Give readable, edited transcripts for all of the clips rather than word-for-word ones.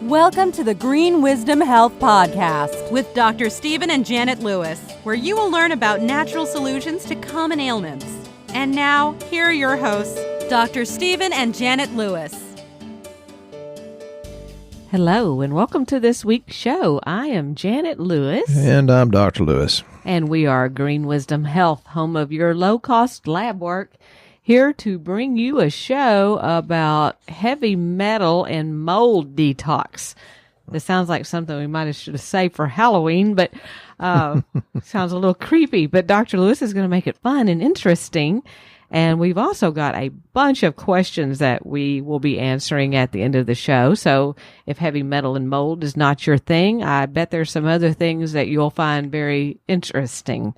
Welcome to the Green Wisdom Health Podcast with Dr. Stephen and Janet Lewis, where you will learn about natural solutions to common ailments. And now, here are your hosts, Dr. Stephen and Janet Lewis. Hello, and welcome to this week's show. I am Janet Lewis. And I'm Dr. Lewis. And we are Green Wisdom Health, home of your low-cost lab work, here to bring you a show about heavy metal and mold detox. This sounds like something we might have should have saved for Halloween, but sounds a little creepy. But Dr. Lewis is going to make it fun and interesting. And we've also got a bunch of questions that we will be answering at the end of the show. So if heavy metal and mold is not your thing, I bet there's some other things that you'll find very interesting.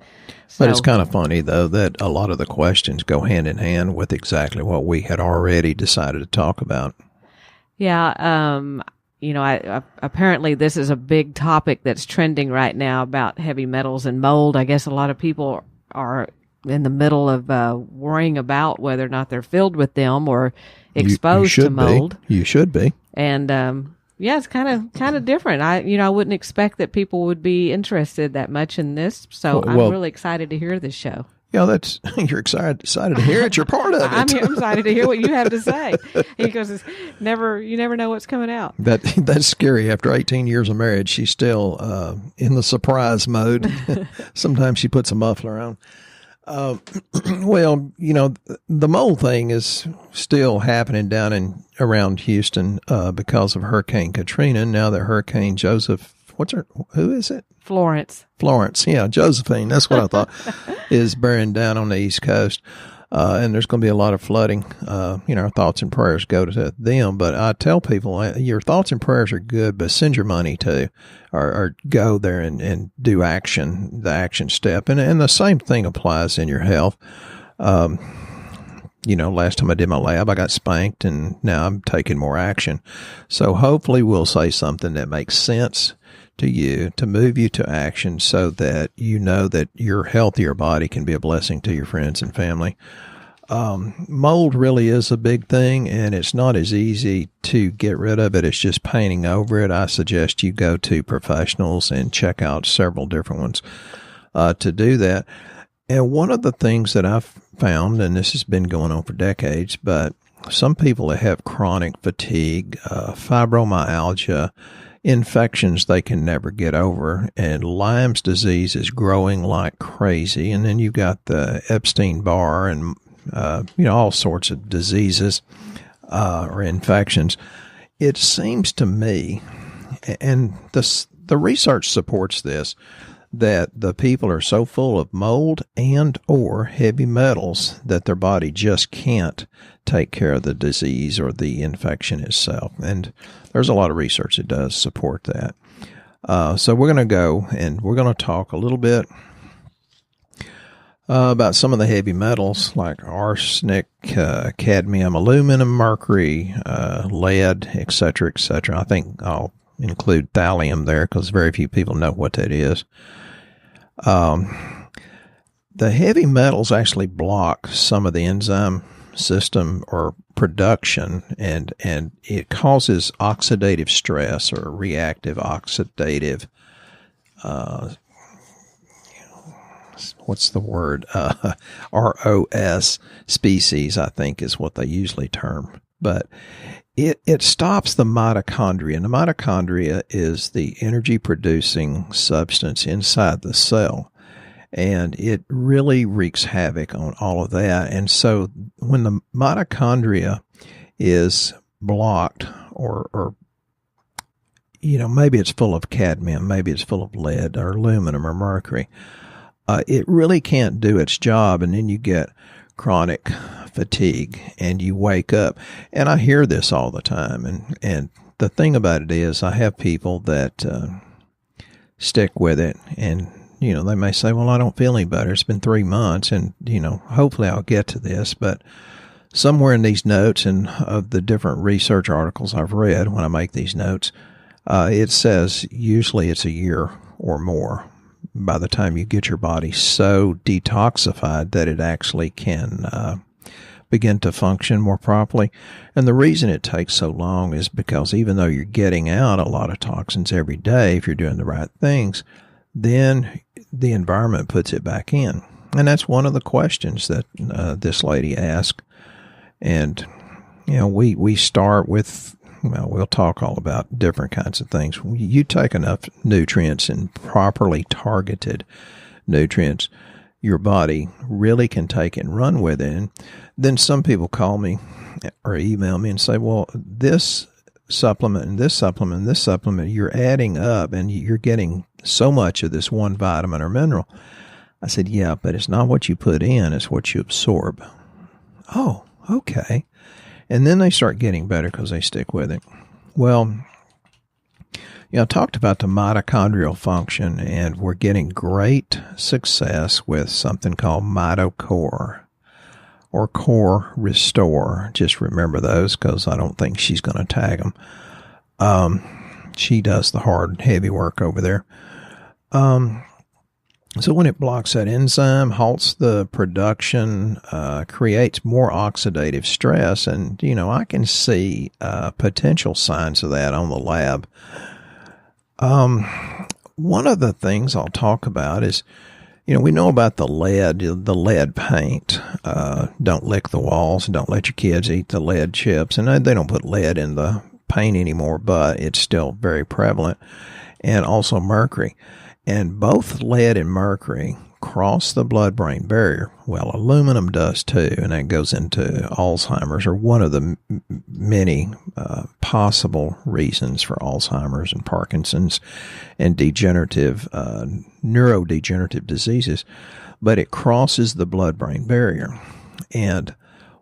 But it's kind of funny, though, that a lot of the questions go hand in hand with exactly what we had already decided to talk about. Yeah. Apparently this is a big topic that's trending right now about heavy metals and mold. I guess a lot of people are in the middle of worrying about whether or not they're filled with them or exposed to mold. You should be. And it's kind of different. I wouldn't expect that people would be interested that much in this. So I'm really excited to hear this show. Yeah, you're excited to hear it. You're part of it. I'm excited to hear what you have to say because you never know what's coming out. That's scary. After 18 years of marriage, she's still in the surprise mode. Sometimes she puts a muffler on. The mold thing is still happening down around Houston because of Hurricane Katrina. Now that Hurricane Joseph, who is it? Florence, yeah, Josephine, that's what I thought, is bearing down on the East Coast. And there's going to be a lot of flooding. Our thoughts and prayers go to them. But I tell people, your thoughts and prayers are good, but send your money too, or go there and do the action step. And the same thing applies in your health. Last time I did my lab, I got spanked, and now I'm taking more action. So hopefully we'll say something that makes sense to you, to move you to action so that you know that your healthier body can be a blessing to your friends and family. Mold really is a big thing, and it's not as easy to get rid of it as just painting over it. I suggest you go to professionals and check out several different ones to do that. And one of the things that I've found, and this has been going on for decades, but some people that have chronic fatigue, fibromyalgia, infections they can never get over, and Lyme's disease is growing like crazy. And then you've got the Epstein-Barr and, all sorts of diseases or infections. It seems to me, and the research supports this, that the people are so full of mold and or heavy metals that their body just can't take care of the disease or the infection itself. And there's a lot of research that does support that. So we're going to go and we're going to talk a little bit about some of the heavy metals like arsenic, cadmium, aluminum, mercury, lead, etc., etc. I think I'll include thallium there because very few people know what that is. The heavy metals actually block some of the enzyme system or production, and it causes oxidative stress or reactive oxidative, ROS species, I think is what they usually term. But it stops the mitochondria. And the mitochondria is the energy producing substance inside the cell. And it really wreaks havoc on all of that. And so when the mitochondria is blocked or maybe it's full of cadmium, maybe it's full of lead or aluminum or mercury, it really can't do its job. And then you get chronic fatigue and you wake up. And I hear this all the time. And the thing about it is I have people that stick with it, and they may say, well, I don't feel any better. It's been 3 months, and, hopefully I'll get to this. But somewhere in these notes and of the different research articles I've read when I make these notes, it says usually it's a year or more by the time you get your body so detoxified that it actually can begin to function more properly. And the reason it takes so long is because even though you're getting out a lot of toxins every day, if you're doing the right things, then the environment puts it back in. And that's one of the questions that this lady asked. And, we start with, we'll talk all about different kinds of things. You take enough nutrients and properly targeted nutrients, your body really can take and run with it. And then some people call me or email me and say, well, this supplement and this supplement and this supplement, you're adding up and you're getting so much of this one vitamin or mineral. I said, yeah, but it's not what you put in, it's what you absorb. Oh, okay. And then they start getting better because they stick with it. Well, I talked about the mitochondrial function, and we're getting great success with something called PhytoCore or Core Restore. Just remember those because I don't think she's going to tag them. She does the hard, heavy work over there. So when it blocks that enzyme, halts the production, creates more oxidative stress, and, I can see potential signs of that on the lab. One of the things I'll talk about is, we know about the lead paint. Don't lick the walls. Don't let your kids eat the lead chips. And they don't put lead in the paint anymore, but it's still very prevalent. And also mercury. And both lead and mercury cross the blood-brain barrier. Well, aluminum does too, and that goes into Alzheimer's, or one of the many possible reasons for Alzheimer's and Parkinson's and neurodegenerative diseases. But it crosses the blood-brain barrier. And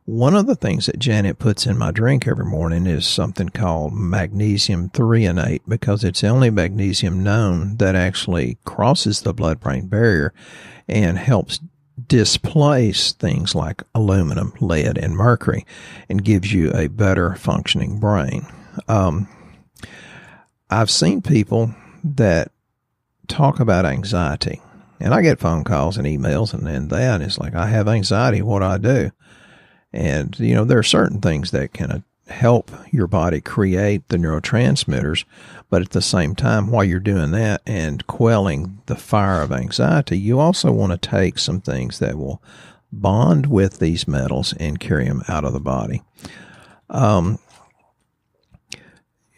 one of the things that Janet puts in my drink every morning is something called magnesium threonate, because it's the only magnesium known that actually crosses the blood-brain barrier and helps displace things like aluminum, lead, and mercury, and gives you a better functioning brain. I've seen people that talk about anxiety, and I get phone calls and emails and it's like, I have anxiety, what do I do? And, there are certain things that can help your body create the neurotransmitters, but at the same time, while you're doing that and quelling the fire of anxiety, you also want to take some things that will bond with these metals and carry them out of the body.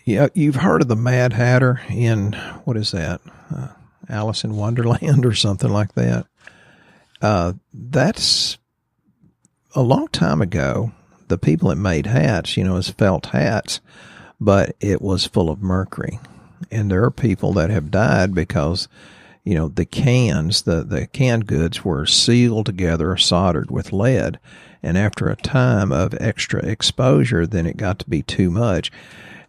You've heard of the Mad Hatter in, what is that, Alice in Wonderland or something like that? That's a long time ago. The people that made hats, as felt hats, but it was full of mercury. And there are people that have died because, the cans, the canned goods were sealed together or soldered with lead. And after a time of extra exposure, then it got to be too much.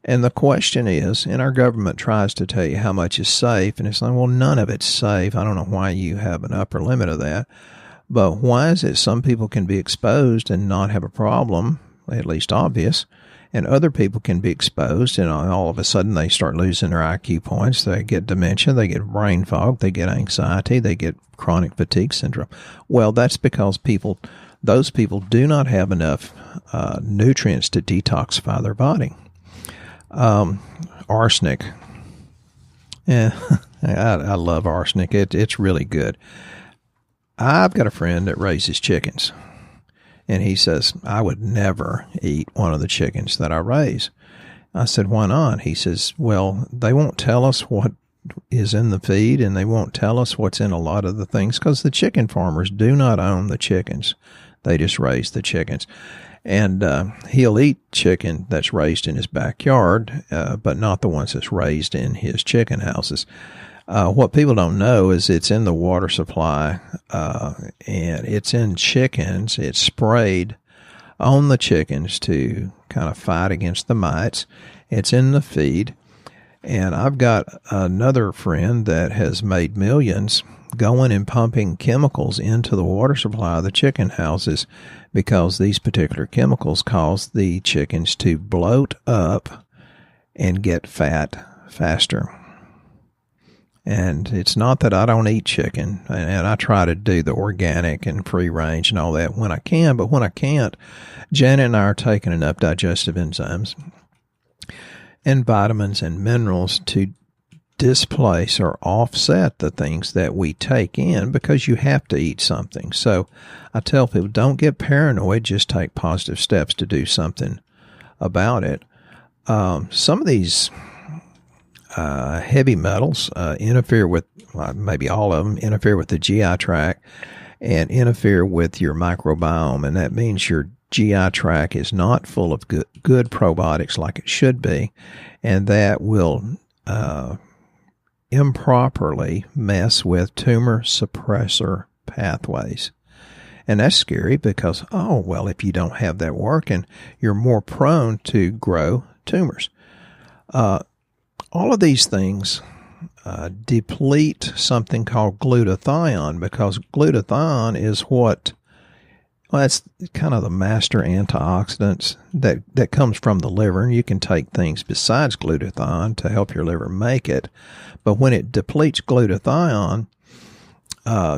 And the question is, and our government tries to tell you how much is safe, and it's like, well, none of it's safe. I don't know why you have an upper limit of that. But why is it some people can be exposed and not have a problem, at least obvious, and other people can be exposed and all of a sudden they start losing their IQ points, they get dementia, they get brain fog, they get anxiety, they get chronic fatigue syndrome? Well, that's because those people do not have enough nutrients to detoxify their body. Arsenic. Yeah, I love arsenic. It's really good. I've got a friend that raises chickens, and he says, I would never eat one of the chickens that I raise. I said, why not? He says, well, they won't tell us what is in the feed, and they won't tell us what's in a lot of the things, because the chicken farmers do not own the chickens. They just raise the chickens. And he'll eat chicken that's raised in his backyard, but not the ones that's raised in his chicken houses. What people don't know is it's in the water supply, and it's in chickens. It's sprayed on the chickens to kind of fight against the mites. It's in the feed. And I've got another friend that has made millions going and pumping chemicals into the water supply of the chicken houses, because these particular chemicals cause the chickens to bloat up and get fat faster. And it's not that I don't eat chicken, and I try to do the organic and free range and all that when I can, but when I can't, Janet and I are taking enough digestive enzymes and vitamins and minerals to displace or offset the things that we take in, because you have to eat something. So I tell people, don't get paranoid, just take positive steps to do something about it. Some of these heavy metals interfere with, maybe all of them, interfere with the GI tract and interfere with your microbiome. And that means your GI tract is not full of good probiotics like it should be. And that will improperly mess with tumor suppressor pathways. And that's scary because, if you don't have that working, you're more prone to grow tumors. All of these things deplete something called glutathione, because glutathione is that's kind of the master antioxidants that comes from the liver. And you can take things besides glutathione to help your liver make it. But when it depletes glutathione,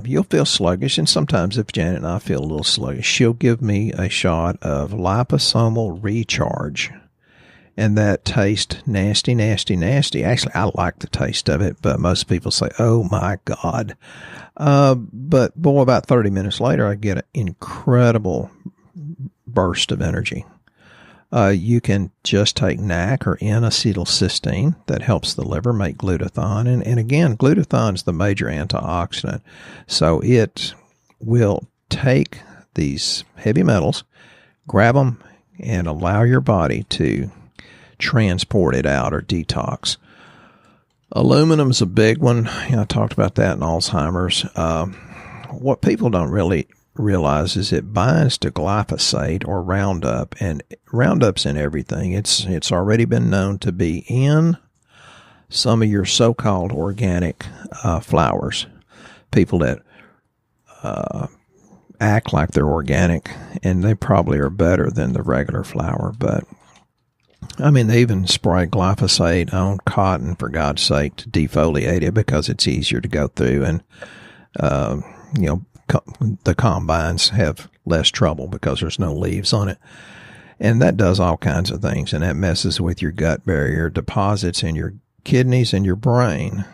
you'll feel sluggish. And sometimes if Janet and I feel a little sluggish, she'll give me a shot of liposomal recharge. And that tastes nasty, nasty, nasty. Actually, I like the taste of it, but most people say, oh my God. But boy, about 30 minutes later, I get an incredible burst of energy. You can just take NAC or N-acetylcysteine that helps the liver make glutathione. And again, glutathione is the major antioxidant. So it will take these heavy metals, grab them, and allow your body to transport it out or detox. Aluminum's a big one. I talked about that in Alzheimer's. What people don't really realize is it binds to glyphosate or Roundup, and Roundup's in everything. It's already been known to be in some of your so-called organic flowers. People that act like they're organic, and they probably are better than the regular flower, but I mean, they even spray glyphosate on cotton, for God's sake, to defoliate it because it's easier to go through. And, the combines have less trouble because there's no leaves on it. And that does all kinds of things. And that messes with your gut barrier, deposits in your kidneys and your brain.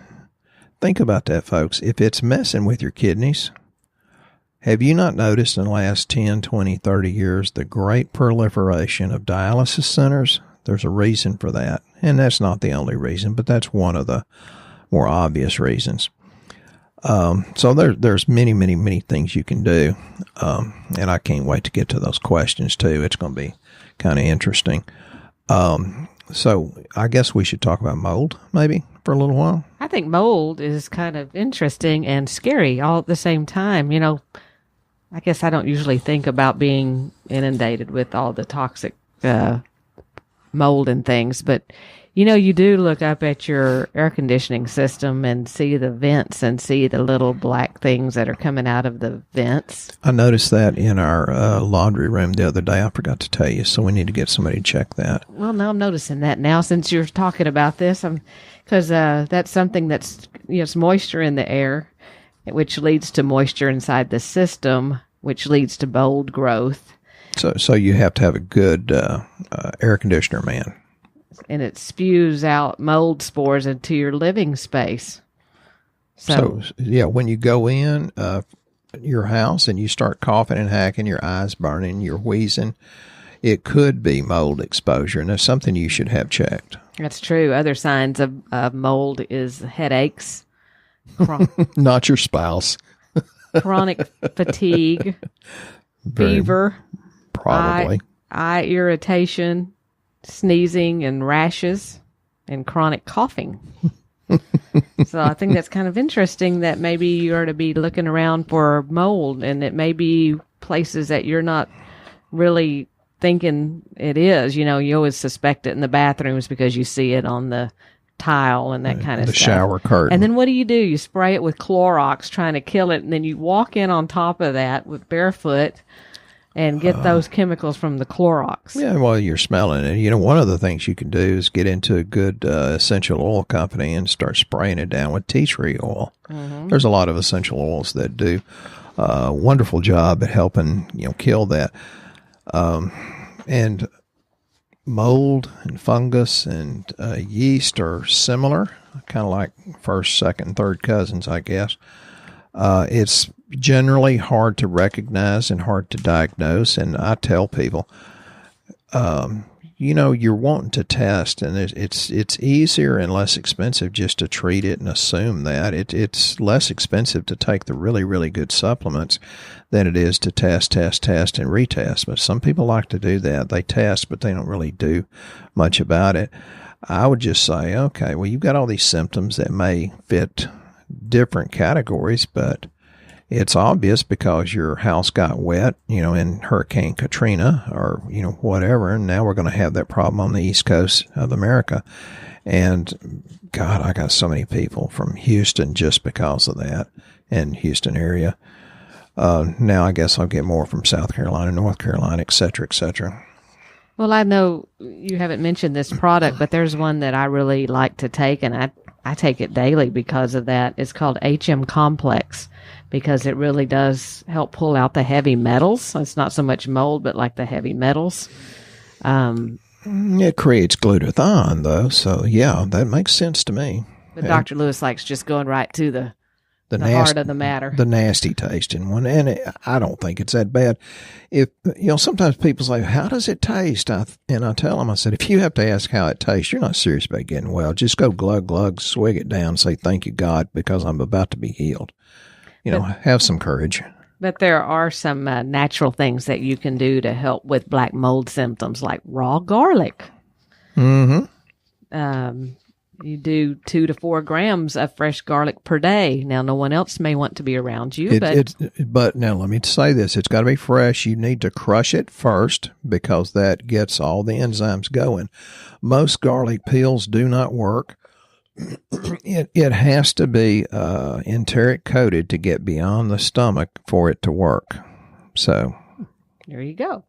Think about that, folks. If it's messing with your kidneys, have you not noticed in the last 10, 20, 30 years the great proliferation of dialysis centers? There's a reason for that. And that's not the only reason, but that's one of the more obvious reasons. So there's many, many, many things you can do. And I can't wait to get to those questions too. It's going to be kind of interesting. So I guess we should talk about mold maybe for a little while. I think mold is kind of interesting and scary all at the same time. I guess I don't usually think about being inundated with all the toxic mold and things, but you do look up at your air conditioning system and see the vents and see the little black things that are coming out of the vents. I noticed that in our laundry room the other day. I forgot to tell you, so we need to get somebody to check that. Well, now I'm noticing that now since you're talking about this, because that's something that's it's moisture in the air, which leads to moisture inside the system, which leads to mold growth. So you have to have a good air conditioner, man. And it spews out mold spores into your living space. So when you go in your house and you start coughing and hacking, your eyes burning, you're wheezing, it could be mold exposure, and that's something you should have checked. That's true. Other signs of mold is headaches. Not your spouse. Chronic fatigue, fever, probably eye irritation, sneezing and rashes, and chronic coughing. So I think that's kind of interesting that maybe you are to be looking around for mold, and it may be places that you're not really thinking it is. You always suspect it in the bathrooms because you see it on the tile and that kind of stuff. The shower curtain. And then what do? You spray it with Clorox trying to kill it, and then you walk in on top of that with barefoot and get those chemicals from the Clorox. Yeah, while you're smelling it. One of the things you can do is get into a good essential oil company and start spraying it down with tea tree oil. Mm-hmm. There's a lot of essential oils that do a wonderful job at helping, kill that. And mold and fungus and yeast are similar, kind of like first, second, third cousins, I guess. It's generally hard to recognize and hard to diagnose. And I tell people, you're wanting to test, and it's easier and less expensive just to treat it and assume that. It's less expensive to take the really, really good supplements than it is to test, and retest. But some people like to do that. They test, but they don't really do much about it. I would just say, okay, well, you've got all these symptoms that may fit different categories, but it's obvious because your house got wet, in Hurricane Katrina or, whatever. And now we're going to have that problem on the East Coast of America. And God, I got so many people from Houston just because of that, and Houston area. Now I guess I'll get more from South Carolina, North Carolina, et cetera, et cetera. Well, I know you haven't mentioned this product, but there's one that I really like to take, and I take it daily because of that. It's called HM Complex, because it really does help pull out the heavy metals. It's not so much mold, but like the heavy metals. It creates glutathione, though, so yeah, that makes sense to me. But Dr. Lewis likes just going right to the heart of the matter. The nasty tasting one. And I don't think it's that bad. If, sometimes people say, how does it taste? And I tell them, I said, if you have to ask how it tastes, you're not serious about getting well. Just go glug, glug, swig it down, say, thank you, God, because I'm about to be healed. Have some courage. But there are some natural things that you can do to help with black mold symptoms, like raw garlic. Mm-hmm. You do 2 to 4 grams of fresh garlic per day. Now, no one else may want to be around you, but now let me say this: it's got to be fresh. You need to crush it first because that gets all the enzymes going. Most garlic peels do not work. It has to be enteric coated to get beyond the stomach for it to work. So there you go.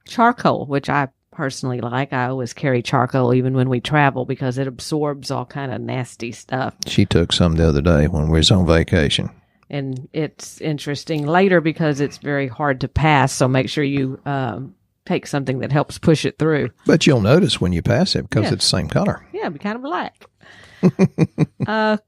Charcoal, which I personally like. I always carry charcoal even when we travel because it absorbs all kind of nasty stuff. She took some the other day when we was on vacation. And it's interesting later because it's very hard to pass, so make sure you take something that helps push it through. But you'll notice when you pass it because it's the same color. Yeah, it'll be kind of black.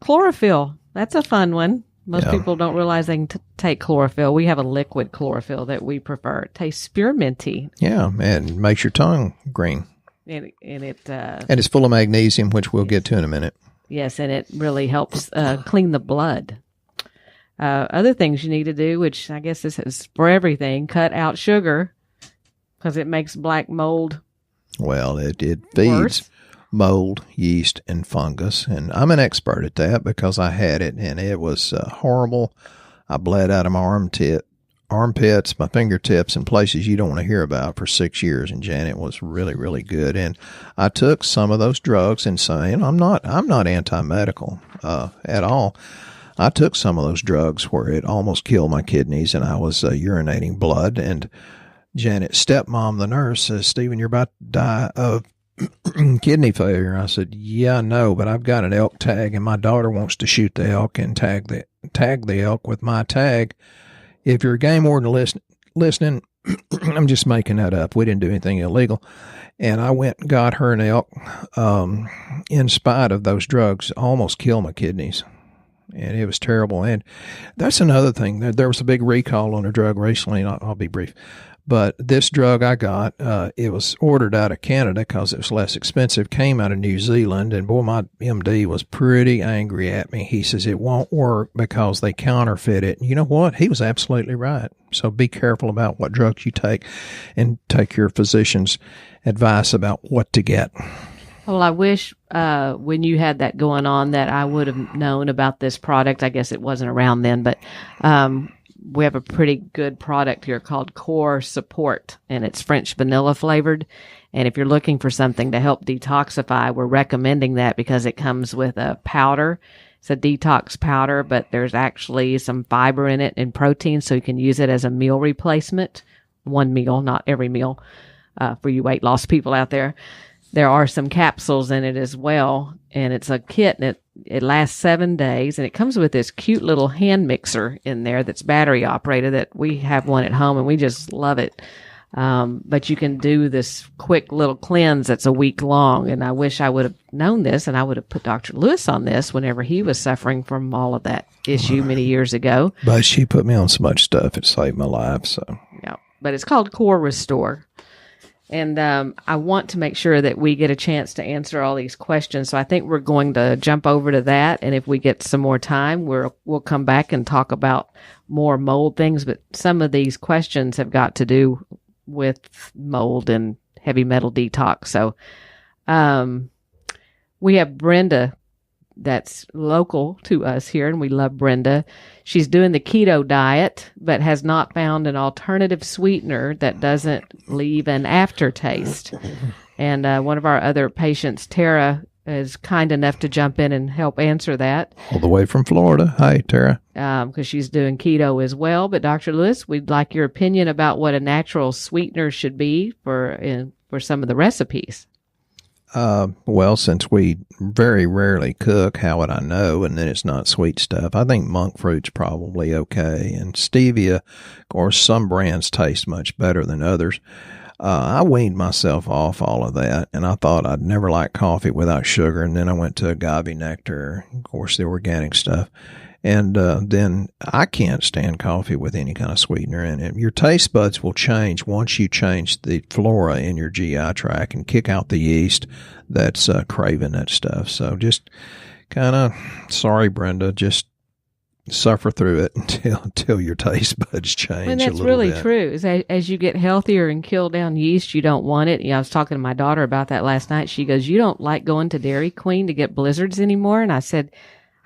Chlorophyll. That's a fun one. Most people don't realize they can take chlorophyll. We have a liquid chlorophyll that we prefer. It tastes spearminty. Yeah, and makes your tongue green. And it's full of magnesium, which we'll get to in a minute. Yes, and it really helps clean the blood. Other things you need to do, which I guess this is for everything, cut out sugar because it makes black mold. Well, it feeds worse. Mold, yeast, and fungus. And I'm an expert at that because I had it, and it was horrible. I bled out of my armpits, my fingertips, and places you don't want to hear about for 6 years. And Janet was really, really good. And I took some of those drugs, and saying I'm not anti-medical at all. I took some of those drugs where it almost killed my kidneys, and I was urinating blood. And Janet's stepmom, the nurse, says, "Stephen, you're about to die of kidney failure." I said, "Yeah, I know, but I've got an elk tag, and my daughter wants to shoot the elk and tag the elk with my tag. If you're a game warden listening, I'm just making that up. We didn't do anything illegal." And I went and got her an elk in spite of those drugs. Almost killed my kidneys. And it was terrible. And that's another thing. There was a big recall on a drug recently, and I'll be brief. But this drug I got, it was ordered out of Canada because it was less expensive, came out of New Zealand, and boy, my MD was pretty angry at me. He says it won't work because they counterfeit it. And you know what? He was absolutely right. So be careful about what drugs you take and take your physician's advice about what to get. Well, I wish when you had that going on that I would have known about this product. I guess it wasn't around then, but we have a pretty good product here called Core Support, and it's French vanilla flavored. And if you're looking for something to help detoxify, we're recommending that because it comes with a powder. It's a detox powder, but there's actually some fiber in it and protein, so you can use it as a meal replacement one meal, not every meal, for you weight loss people out there. There are some capsules in it as well, and it's a kit, and it lasts 7 days, and it comes with this cute little hand mixer in there that's battery operated. That we have one at home, and we just love it. But you can do this quick little cleanse that's a week long, and I wish I would have known this, and I would have put Dr. Lewis on this whenever he was suffering from all of that issue many years ago. But she put me on so much stuff, it saved my life. So yeah, but it's called Core Restore. And I want to make sure that we get a chance to answer all these questions. So I think we're going to jump over to that. And if we get some more time, we'll come back and talk about more mold things. But some of these questions have got to do with mold and heavy metal detox. So we have Brenda that's local to us here, and we love Brenda. She's doing the keto diet, but has not found an alternative sweetener that doesn't leave an aftertaste. And one of our other patients, Tara, is kind enough to jump in and help answer that. All the way from Florida. Hi, Tara. Because she's doing keto as well. But Dr. Lewis, we'd like your opinion about what a natural sweetener should be for some of the recipes. Well, since we very rarely cook, how would I know? And then it's not sweet stuff. I think monk fruit's probably okay. And stevia, of course, some brands taste much better than others. I weaned myself off all of that, and I thought I'd never like coffee without sugar. And then I went to agave nectar, of course, the organic stuff. And then I can't stand coffee with any kind of sweetener in it. Your taste buds will change once you change the flora in your GI tract and kick out the yeast that's craving that stuff. So just kind of, sorry, Brenda, just suffer through it until your taste buds change. And that's really true. Is as you get healthier and kill down yeast, you don't want it. I was talking to my daughter about that last night. She goes, "You don't like going to Dairy Queen to get blizzards anymore?" And I said,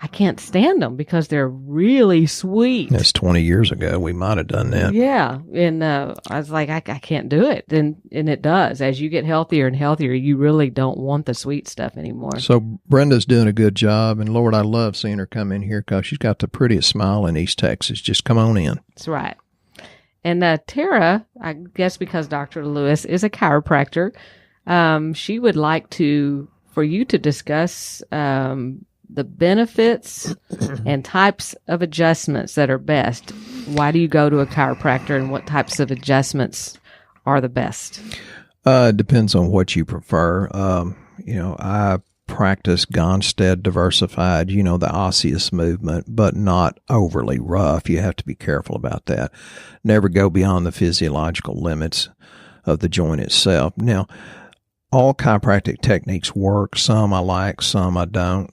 I can't stand them because they're really sweet. That's 20 years ago. We might have done that. Yeah. And I was like, I can't do it. And it does. As you get healthier and healthier, you really don't want the sweet stuff anymore. So Brenda's doing a good job. And Lord, I love seeing her come in here because she's got the prettiest smile in East Texas. Just come on in. That's right. And Tara, I guess because Dr. Lewis is a chiropractor, she would like for you to discuss the benefits and types of adjustments that are best. Why do you go to a chiropractor, and what types of adjustments are the best? It depends on what you prefer. I practice Gonstead diversified, the osseous movement, but not overly rough. You have to be careful about that. Never go beyond the physiological limits of the joint itself. Now, all chiropractic techniques work. Some I like, some I don't.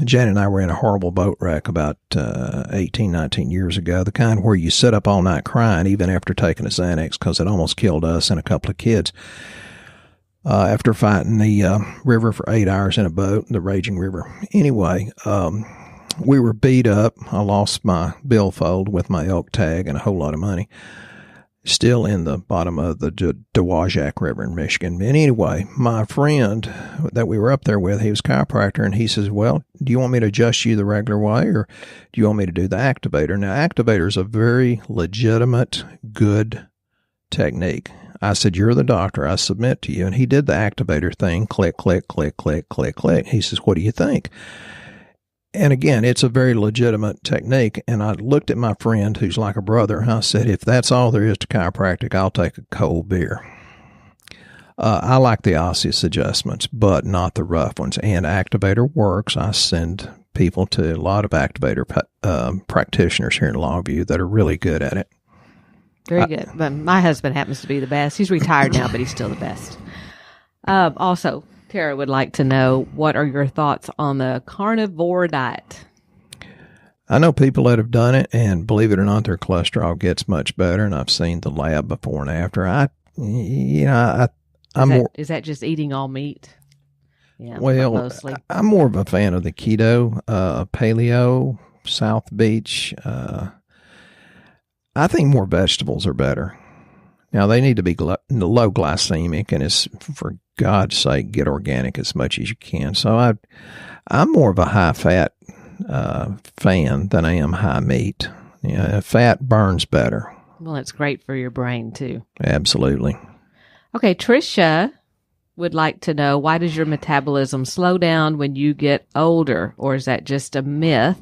Janet and I were in a horrible boat wreck about 18, 19 years ago, the kind where you sit up all night crying even after taking a Xanax because it almost killed us and a couple of kids. After fighting the river for 8 hours in a boat, the raging river. Anyway, we were beat up. I lost my billfold with my elk tag and a whole lot of money. Still in the bottom of the Dowagiac River in Michigan. And anyway, my friend that we were up there with, he was a chiropractor, and he says, well, do you want me to adjust you the regular way, or do you want me to do the activator? Now, activator is a very legitimate, good technique. I said, you're the doctor. I submit to you. And he did the activator thing, click, click, click, click, click, click. He says, what do you think? And again, it's a very legitimate technique. And I looked at my friend who's like a brother. And I said, if that's all there is to chiropractic, I'll take a cold beer. I like the osseous adjustments, but not the rough ones. And activator works. I send people to a lot of activator practitioners here in Longview that are really good at it. Very good. But my husband happens to be the best. He's retired now, but he's still the best. Also, Tara would like to know, what are your thoughts on the carnivore diet? I know people that have done it, and believe it or not, their cholesterol gets much better. And I've seen the lab before and after. Is that just eating all meat? Yeah. Well, mostly. I'm more of a fan of the keto, paleo, South Beach. I think more vegetables are better. Now, they need to be low glycemic, and it's, for God's sake, get organic as much as you can. So I'm more of a high-fat fan than I am high meat. Fat burns better. Well, it's great for your brain, too. Absolutely. Okay, Tricia would like to know, why does your metabolism slow down when you get older? Or is that just a myth?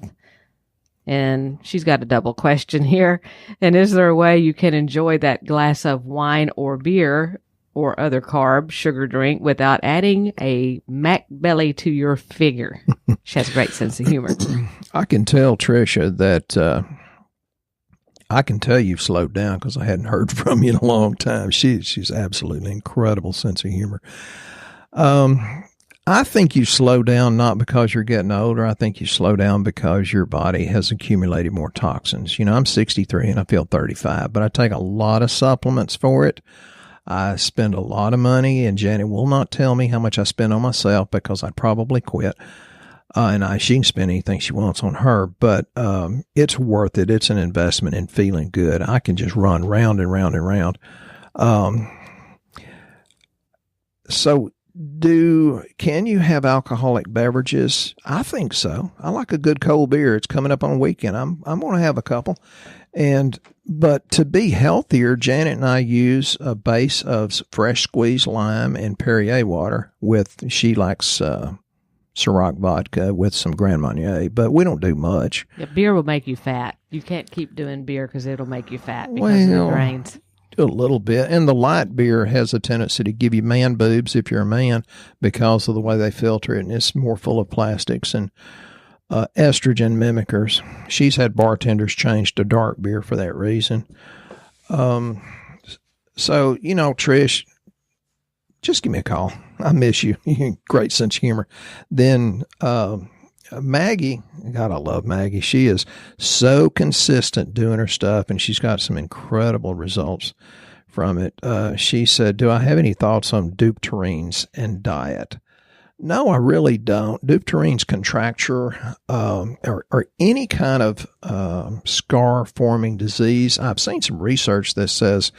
And she's got a double question here. And is there a way you can enjoy that glass of wine or beer or other carb, sugar drink without adding a Mac belly to your figure? She has a great sense of humor. I can tell, Tricia, that I can tell you've slowed down because I hadn't heard from you in a long time. She's absolutely incredible sense of humor. I think you slow down not because you're getting older. I think you slow down because your body has accumulated more toxins. You know, I'm 63 and I feel 35, but I take a lot of supplements for it. I spend a lot of money, and Janet will not tell me how much I spend on myself because I'd probably quit. She can spend anything she wants on her, but it's worth it. It's an investment in feeling good. I can just run round and round and round. Can you have alcoholic beverages? I think so. I like a good cold beer. It's coming up on a weekend. I'm going to have a couple. But to be healthier, Janet and I use a base of fresh squeezed lime and Perrier water she likes Ciroc vodka with some Grand Marnier, but we don't do much. Yeah, beer will make you fat. You can't keep doing beer because it'll make you fat because of the grains. A little bit. And the light beer has a tendency to give you man boobs if you're a man because of the way they filter it, and it's more full of plastics and estrogen mimickers. She's had bartenders change to dark beer for that reason. So, you know, Trish, just give me a call. I miss you. Great sense of humor. Then Maggie, God, I love Maggie. She is so consistent doing her stuff, and she's got some incredible results from it. She said, do I have any thoughts on dupterines and diet? No, I really don't. Dupterines contracture or any kind of scar-forming disease. I've seen some research that says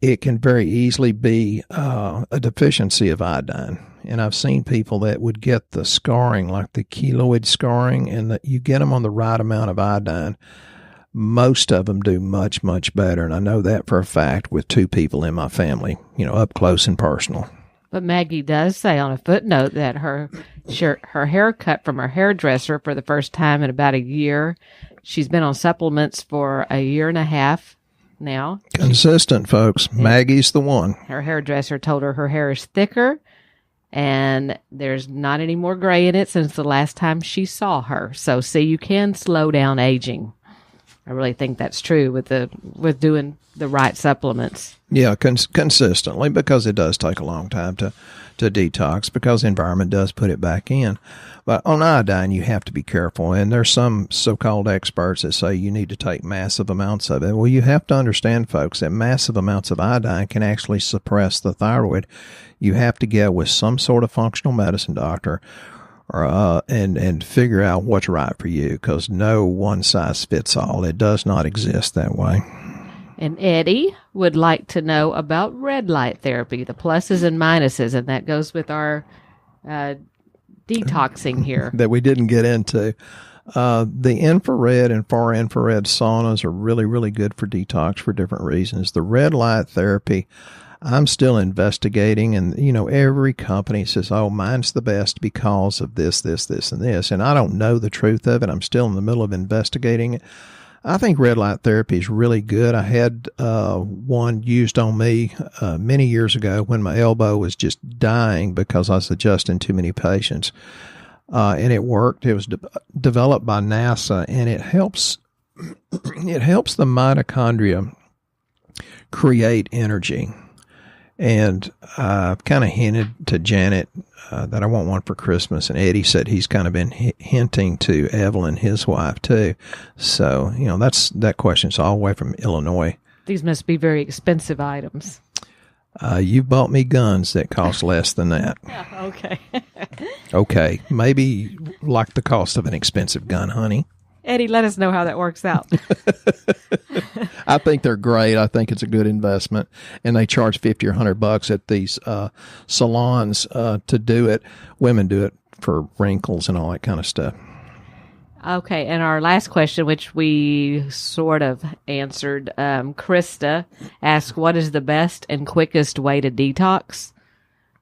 it can very easily be a deficiency of iodine. And I've seen people that would get the scarring, like the keloid scarring, and that you get them on the right amount of iodine. Most of them do much, much better. And I know that for a fact with 2 people in my family, you know, up close and personal. But Maggie does say on a footnote that her hair cut from her hairdresser for the first time in about a year. She's been on supplements for a year and a half now. Consistent, folks. Maggie's the one. Her hairdresser told her hair is thicker and there's not any more gray in it since the last time she saw her. So, see, you can slow down aging. I really think that's true with doing the right supplements. Yeah, consistently, because it does take a long time to detox, because the environment does put it back in. But on iodine, you have to be careful. And there's some so-called experts that say you need to take massive amounts of it. Well, you have to understand, folks, that massive amounts of iodine can actually suppress the thyroid. You have to get with some sort of functional medicine doctor and figure out what's right for you, because no one size fits all. It does not exist that way. And Eddie would like to know about red light therapy, the pluses and minuses, and that goes with our detoxing here. That we didn't get into. The infrared and far infrared saunas are really, really good for detox for different reasons. The red light therapy, I'm still investigating, and, you know, every company says, oh, mine's the best because of this, this, this, and this. And I don't know the truth of it. I'm still in the middle of investigating it. I think red light therapy is really good. I had one used on me many years ago when my elbow was just dying because I was adjusting too many patients. And it worked. It was developed by NASA, and it helps the mitochondria create energy. And I've kind of hinted to Janet that I want one for Christmas. And Eddie said he's kind of been hinting to Evelyn, his wife, too. So, you know, that question's all the way from Illinois. These must be very expensive items. You've bought me guns that cost less than that. Okay. Okay. Maybe like the cost of an expensive gun, honey. Eddie, let us know how that works out. I think they're great. I think it's a good investment, and they charge $50 or $100 at these salons to do it. Women do it for wrinkles and all that kind of stuff. Okay, and our last question, which we sort of answered, Krista asked, what is the best and quickest way to detox?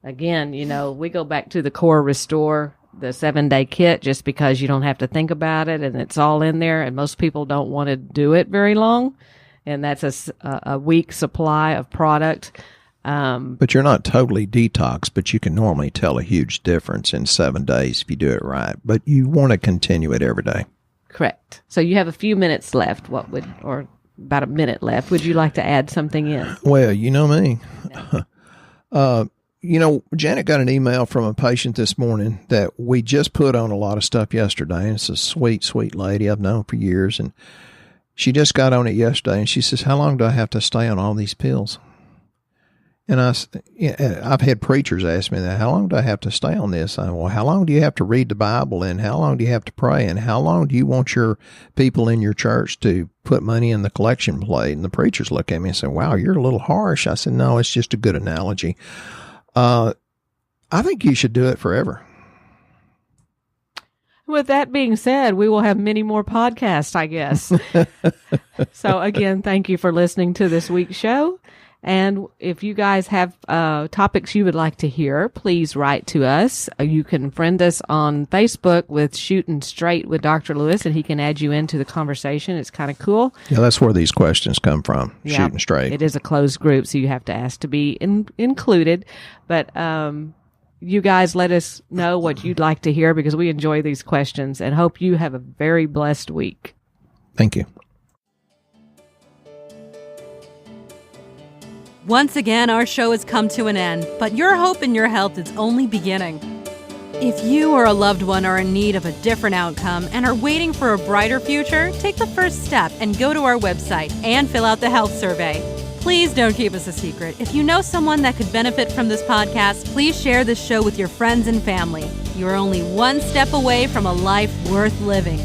Again, we go back to the Core Restore, the 7-day kit, just because you don't have to think about it and it's all in there, and most people don't want to do it very long, and that's a week supply of product. But you're not totally detox, but you can normally tell a huge difference in 7 days if you do it right. But you want to continue it every day. Correct. So you have a few minutes left. Or about a minute left. Would you like to add something in? Well, you know me. Janet got an email from a patient this morning that we just put on a lot of stuff yesterday. And it's a sweet, sweet lady I've known for years. And she just got on it yesterday. And she says, how long do I have to stay on all these pills? And I've had preachers ask me that, how long do I have to stay on this? Well, how long do you have to read the Bible, and how long do you have to pray, and how long do you want your people in your church to put money in the collection plate? And the preachers look at me and say, wow, you're a little harsh. I said, no, it's just a good analogy. I think you should do it forever. With that being said, we will have many more podcasts, I guess. So again, thank you for listening to this week's show. And if you guys have topics you would like to hear, please write to us. You can friend us on Facebook with Shooting Straight with Dr. Lewis, and he can add you into the conversation. It's kind of cool. Yeah, that's where these questions come from, yeah, Shooting Straight. It is a closed group, so you have to ask to be included. But you guys let us know what you'd like to hear, because we enjoy these questions, and hope you have a very blessed week. Thank you. Once again, our show has come to an end, but your hope in your health is only beginning. If you or a loved one are in need of a different outcome and are waiting for a brighter future, take the first step and go to our website and fill out the health survey. Please don't keep us a secret. If you know someone that could benefit from this podcast, please share this show with your friends and family. You are only one step away from a life worth living.